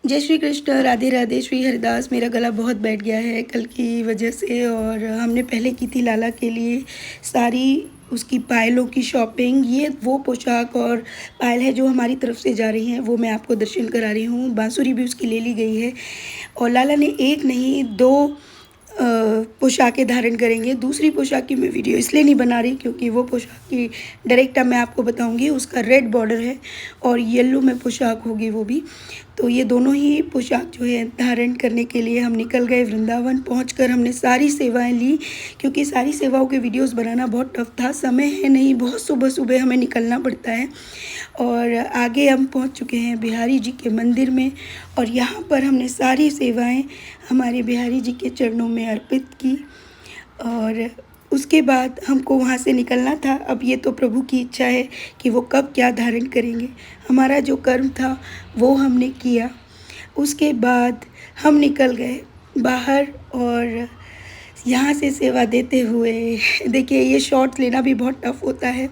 जय श्री कृष्ण, राधे राधे। श्री हरिदास। मेरा गला बहुत बैठ गया है कल की वजह से, और हमने पहले की थी लाला के लिए सारी उसकी पायलों की शॉपिंग। ये वो पोशाक और पायल है जो हमारी तरफ से जा रही हैं, वो मैं आपको दर्शन करा रही हूँ। बांसुरी भी उसकी ले ली गई है, और लाला ने एक नहीं दो पोशाकें धारण करेंगे। दूसरी पोशाक की मैं वीडियो इसलिए नहीं बना रही क्योंकि वो पोशाक की डायरेक्ट मैं आपको बताऊंगी। उसका रेड बॉर्डर है और येलो में पोशाक होगी वो भी। तो ये दोनों ही पोशाक जो है धारण करने के लिए हम निकल गए। वृंदावन पहुंचकर हमने सारी सेवाएं ली, क्योंकि सारी सेवाओं के वीडियोस बनाना बहुत टफ था। समय है नहीं, बहुत सुबह सुबह हमें निकलना पड़ता है। और आगे हम पहुंच चुके हैं बिहारी जी के मंदिर में, और यहाँ पर हमने सारी सेवाएं हमारे बिहारी जी के चरणों में अर्पित की। और उसके बाद हमको वहाँ से निकलना था। अब ये तो प्रभु की इच्छा है कि वो कब क्या धारण करेंगे। हमारा जो कर्म था वो हमने किया। उसके बाद हम निकल गए बाहर, और यहाँ से सेवा देते हुए देखिए, ये शॉट्स लेना भी बहुत टफ होता है।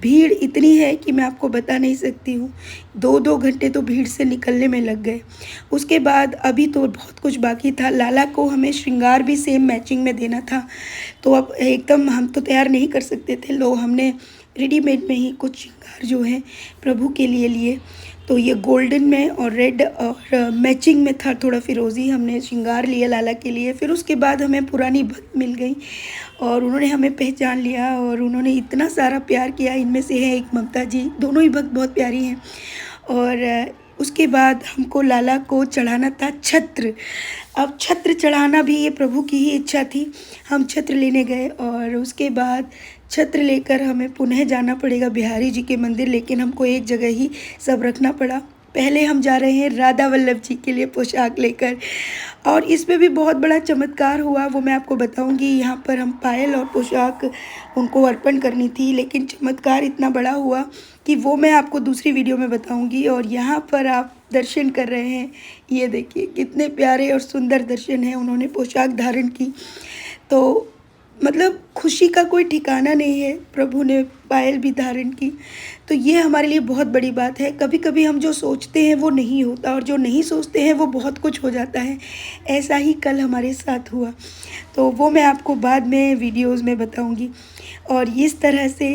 भीड़ इतनी है कि मैं आपको बता नहीं सकती हूँ। 2-2 घंटे तो भीड़ से निकलने में लग गए। उसके बाद अभी तो बहुत कुछ बाकी था। लाला को हमें श्रृंगार भी सेम मैचिंग में देना था, तो अब एकदम हम तो तैयार नहीं कर सकते थे। हमने रेडीमेड में ही कुछ श्रृंगार जो है प्रभु के लिए लिए। तो ये गोल्डन में और रेड और मैचिंग में था, थोड़ा फिरोज़ी हमने श्रृंगार लिया लाला के लिए। फिर उसके बाद हमें पुरानी भक्त मिल गई और उन्होंने हमें पहचान लिया, और उन्होंने इतना सारा प्यार किया। इनमें से है एक ममता जी, दोनों ही भक्त बहुत प्यारी हैं। और उसके बाद हमको लाला को चढ़ाना था छत्र। अब छत्र चढ़ाना भी ये प्रभु की ही इच्छा थी। हम छत्र लेने गए, और उसके बाद छत्र लेकर हमें पुनः जाना पड़ेगा बिहारी जी के मंदिर, लेकिन हमको एक जगह ही सब रखना पड़ा। पहले हम जा रहे हैं राधा वल्लभ जी के लिए पोशाक लेकर, और इसमें भी बहुत बड़ा चमत्कार हुआ, वो मैं आपको बताऊंगी। यहाँ पर हम पायल और पोशाक उनको अर्पण करनी थी, लेकिन चमत्कार इतना बड़ा हुआ कि वो मैं आपको दूसरी वीडियो में बताऊंगी। और यहाँ पर आप दर्शन कर रहे हैं, ये देखिए कितने प्यारे और सुंदर दर्शन हैं। उन्होंने पोशाक धारण की, तो मतलब खुशी का कोई ठिकाना नहीं है। प्रभु ने पायल भी धारण की, तो ये हमारे लिए बहुत बड़ी बात है। कभी कभी हम जो सोचते हैं वो नहीं होता, और जो नहीं सोचते हैं वो बहुत कुछ हो जाता है। ऐसा ही कल हमारे साथ हुआ, तो वो मैं आपको बाद में वीडियोस में बताऊंगी। और इस तरह से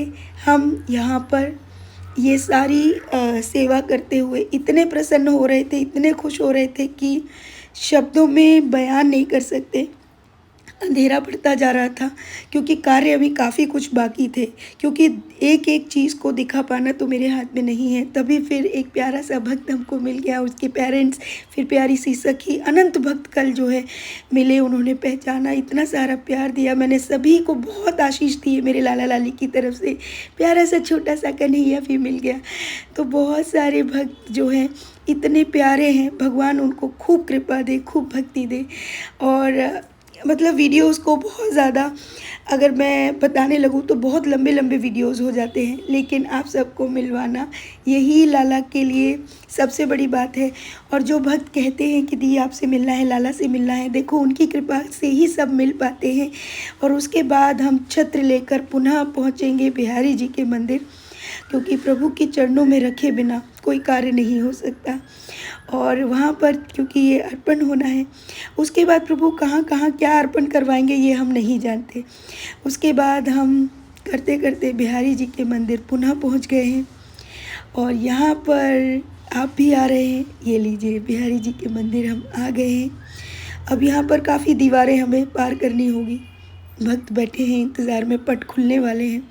हम यहाँ पर ये सारी सेवा करते हुए इतने प्रसन्न हो रहे थे, इतने खुश हो रहे थे कि शब्दों में बयान नहीं कर सकते। अंधेरा बढ़ता जा रहा था, क्योंकि कार्य अभी काफ़ी कुछ बाकी थे, क्योंकि एक एक चीज़ को दिखा पाना तो मेरे हाथ में नहीं है। तभी फिर एक प्यारा सा भक्त हमको मिल गया, उसके पेरेंट्स, फिर प्यारी सी सखी, अनंत भक्त कल जो है मिले। उन्होंने पहचाना, इतना सारा प्यार दिया। मैंने सभी को बहुत आशीष दी है मेरे लाला लाली की तरफ से। प्यारा सा छोटा सा कन्हैया भी मिल गया। तो बहुत सारे भक्त जो हैं इतने प्यारे हैं, भगवान उनको खूब कृपा दे, खूब भक्ति दे। और मतलब वीडियोस को बहुत ज़्यादा अगर मैं बताने लगूँ तो बहुत लंबे लंबे वीडियोस हो जाते हैं, लेकिन आप सबको मिलवाना यही लाला के लिए सबसे बड़ी बात है। और जो भक्त कहते हैं कि दी आपसे मिलना है, लाला से मिलना है, देखो उनकी कृपा से ही सब मिल पाते हैं। और उसके बाद हम छत्र लेकर पुनः पहुँचेंगे बिहारी जी के मंदिर, क्योंकि प्रभु के चरणों में रखे बिना कोई कार्य नहीं हो सकता। और वहाँ पर क्योंकि ये अर्पण होना है, उसके बाद प्रभु कहाँ कहाँ क्या अर्पण करवाएंगे ये हम नहीं जानते। उसके बाद हम करते करते बिहारी जी के मंदिर पुनः पहुँच गए हैं, और यहाँ पर आप भी आ रहे हैं। ये लीजिए, बिहारी जी के मंदिर हम आ गए हैं। अब यहाँ पर काफ़ी दीवारें हमें पार करनी होगी। भक्त बैठे हैं इंतज़ार में, पट खुलने वाले हैं।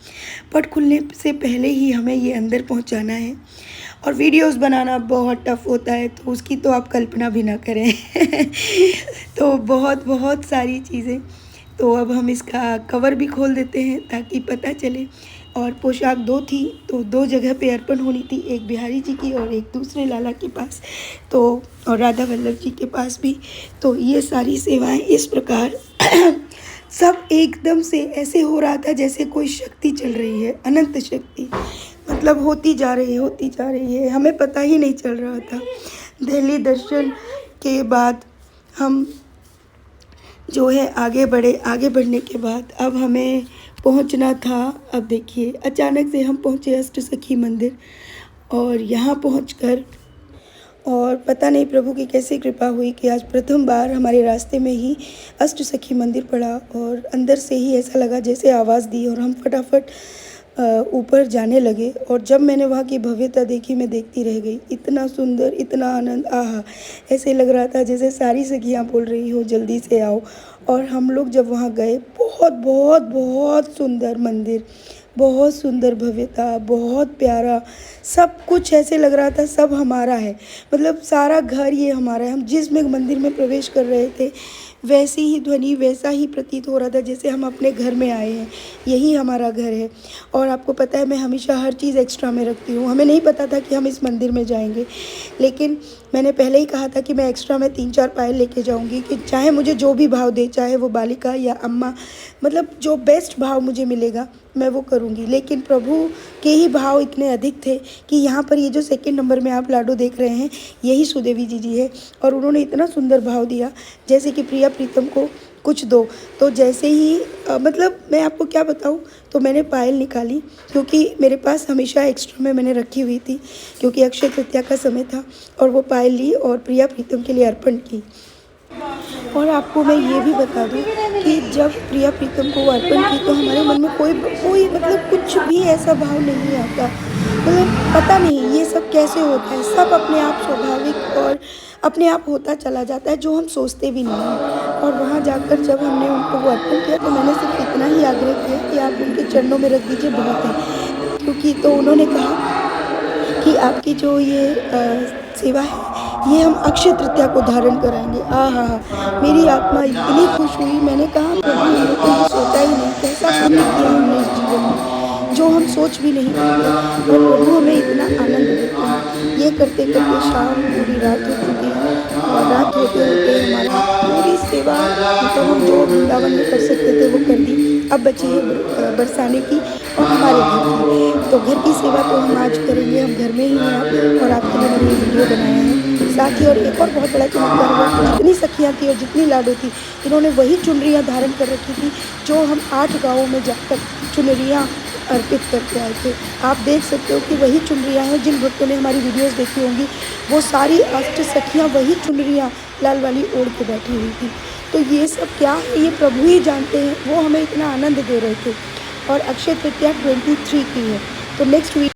पट खुलने से पहले ही हमें ये अंदर पहुंचाना है, और वीडियोस बनाना बहुत टफ होता है, तो उसकी तो आप कल्पना भी ना करें तो बहुत बहुत सारी चीज़ें। तो अब हम इसका कवर भी खोल देते हैं ताकि पता चले। और पोशाक 2 थी, तो 2 जगह पे अर्पण होनी थी, एक बिहारी जी की और एक दूसरे लाला के पास, तो और राधा वल्लभ जी के पास भी। तो ये सारी सेवाएं इस प्रकार सब एकदम से ऐसे हो रहा था जैसे कोई शक्ति चल रही है, अनंत शक्ति, मतलब होती जा रही है, हमें पता ही नहीं चल रहा था। दिल्ली दर्शन के बाद हम जो है आगे बढ़े। आगे बढ़ने के बाद अब हमें पहुंचना था, अब देखिए अचानक से हम पहुंचे अष्ट सखी मंदिर, और यहाँ पहुंचकर और पता नहीं प्रभु की कैसी कृपा हुई कि आज प्रथम बार हमारे रास्ते में ही अष्टसखी मंदिर पड़ा और अंदर से ही ऐसा लगा जैसे आवाज़ दी और हम फटाफट ऊपर जाने लगे। और जब मैंने वहाँ की भव्यता देखी, मैं देखती रह गई। इतना सुंदर, इतना आनंद, आहा! ऐसे लग रहा था जैसे सारी सखियाँ बोल रही हो जल्दी से आओ। और हम लोग जब वहाँ गए, बहुत बहुत बहुत सुंदर मंदिर, बहुत सुंदर भव्यता, बहुत प्यारा, सब कुछ ऐसे लग रहा था सब हमारा है। मतलब सारा घर ये हमारा है। हम जिस में मंदिर में प्रवेश कर रहे थे, वैसी ही ध्वनि, वैसा ही प्रतीत हो रहा था जैसे हम अपने घर में आए हैं। यही हमारा घर है। और आपको पता है मैं हमेशा हर चीज़ एक्स्ट्रा में रखती हूँ। हमें नहीं पता था कि हम इस मंदिर में जाएंगे, लेकिन मैंने पहले ही कहा था कि मैं एक्स्ट्रा में 3-4 पायल लेके जाऊँगी कि चाहे मुझे जो भी भाव दे, चाहे वो बालिका या अम्मा, मतलब जो बेस्ट भाव मुझे मिलेगा मैं वो करूँगी। लेकिन प्रभु के ही भाव इतने अधिक थे कि यहाँ पर ये जो सेकंड नंबर में आप लाडो देख रहे हैं, यही सुदेवी जी है। और उन्होंने इतना सुंदर भाव दिया जैसे कि प्रिया प्रीतम को कुछ दो। तो जैसे ही मतलब मैं आपको क्या बताऊँ, तो मैंने पायल निकाली क्योंकि मेरे पास हमेशा एक्स्ट्रा में मैंने रखी हुई थी, क्योंकि अक्षय तृतीया का समय था। और वो पायल ली और प्रिया प्रीतम के लिए अर्पण की। और आपको मैं ये भी बता दूँ कि जब प्रिया प्रीतम को अर्पण की तो हमारे मन में कोई कोई मतलब कुछ भी ऐसा भाव नहीं आता। मतलब पता नहीं ये सब कैसे होता है, सब अपने आप स्वाभाविक और अपने आप होता चला जाता है, जो हम सोचते भी नहीं हैं। और वहाँ जाकर जब हमने उनको वो अर्पण किया तो मैंने सिर्फ इतना ही आग्रह किया कि आप उनके चरणों में रख दीजिए, बहुत है। क्योंकि तो उन्होंने कहा कि आपकी जो ये सेवा है, ये हम अक्षय तृतीया को धारण कराएंगे। आहा हा! मेरी आत्मा इतनी खुश हुई। मैंने कहा प्रभु, हमने तो ये सोचा ही नहीं, कैसा पुण्य किया हमने इस जीवन में, जो हम सोच भी नहीं पाते। और प्रभु हमें इतना आनंद देते हैं। ये करते करते शाम पूरी रात हो चुकी है और रात होते होते हमारा पूरी सेवा, मतलब हम जो वृंदावन में कर सकते थे वो कर दी। अब बची है बरसाने की और हमारे घर की। तो घर की सेवा तो हम आज करेंगे, हम घर में ही हैं अब, और आपके लिए मैंने ये वीडियो बनाया है। साथ ही और एक और बहुत बड़ा चमत्कार हुआ कि जितनी सखियाँ थी और जितनी लाडो थी, इन्होंने वही चुनरियाँ धारण कर रखी थी जो हम 8 गाँवों में जाकर चुनरियाँ अर्पित करके आए थे। आप देख सकते हो कि वही चुनरियाँ हैं। जिन भक्तों ने हमारी वीडियोस देखी होंगी, वो सारी अष्ट सखियाँ वही चुनरियाँ लाल वाली ओढ़ के बैठी हुई थी। तो ये सब क्या है, ये प्रभु ही जानते हैं। वो हमें इतना आनंद दे रहे थे। और अक्षय तृतीया 23 की है। तो नेक्स्ट वीक